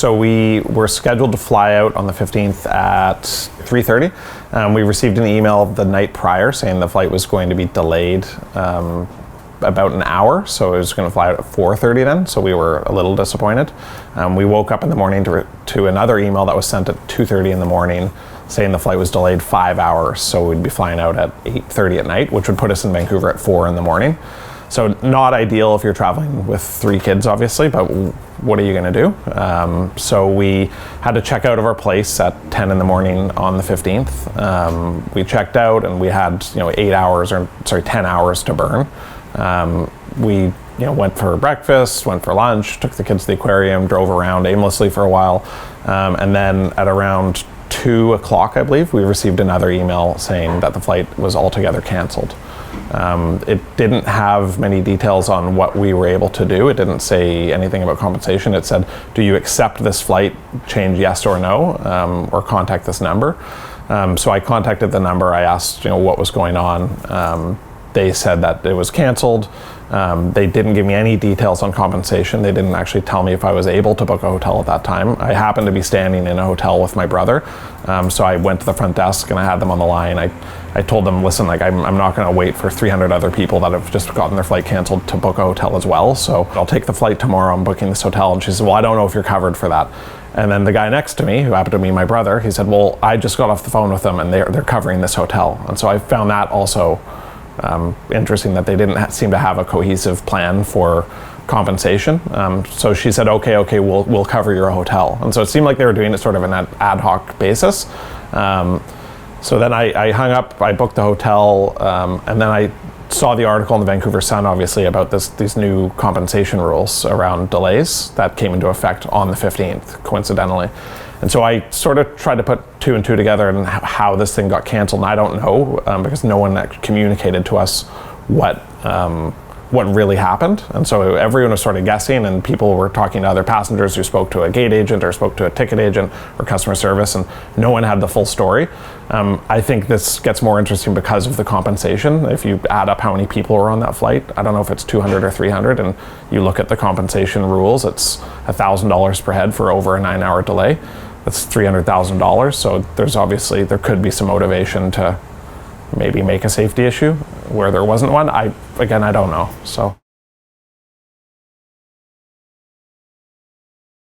So we were scheduled to fly out on the 15th at 3:30. We received an email the night prior saying the flight was going to be delayed about an hour, so it was going to fly out at 4:30 then, so we were a little disappointed. We woke up in the morning to another email that was sent at 2:30 in the morning saying the flight was delayed 5 hours, so we'd be flying out at 8:30 at night, which would put us in Vancouver at 4 in the morning. So not ideal if you're traveling with 3 kids, obviously, but what are you going to do? So we had to check out of our place at 10 in the morning on the 15th. We checked out and we had 10 hours to burn. We went for breakfast, went for lunch, took the kids to the aquarium, drove around aimlessly for a while, and then at around 2 o'clock, I believe, we received another email saying that the flight was altogether canceled. It didn't have many details on what we were able to do. It didn't say anything about compensation. It said, do you accept this flight, change yes or no, or contact this number. So I contacted the number. I asked what was going on. They said that it was canceled. They didn't give me any details on compensation. They didn't actually tell me if I was able to book a hotel at that time. I happened to be standing in a hotel with my brother, so I went to the front desk and I had them on the line. I told them, listen, I'm not going to wait for 300 other people that have just gotten their flight canceled to book a hotel as well. So I'll take the flight tomorrow. I'm booking this hotel. And she said, well, I don't know if you're covered for that. And then the guy next to me, who happened to be my brother, he said, well, I just got off the phone with them and they're covering this hotel. And so I found that also interesting, that they didn't seem to have a cohesive plan for compensation. So she said, okay, we'll cover your hotel. And so it seemed like they were doing it sort of on an ad hoc basis. So then I hung up, I booked the hotel, and then I saw the article in the Vancouver Sun, obviously, about these new compensation rules around delays that came into effect on the 15th, coincidentally. And so I sort of tried to put 2 and 2 together and how this thing got canceled. And I don't know, because no one communicated to us what really happened. And so everyone was sort of guessing, and people were talking to other passengers who spoke to a gate agent or spoke to a ticket agent or customer service, and no one had the full story. I think this gets more interesting because of the compensation. If you add up how many people were on that flight, I don't know if it's 200 or 300, and you look at the compensation rules, it's $1,000 per head for over a 9-hour delay. That's $300,000. So there could be some motivation to maybe make a safety issue where there wasn't one. I don't know. So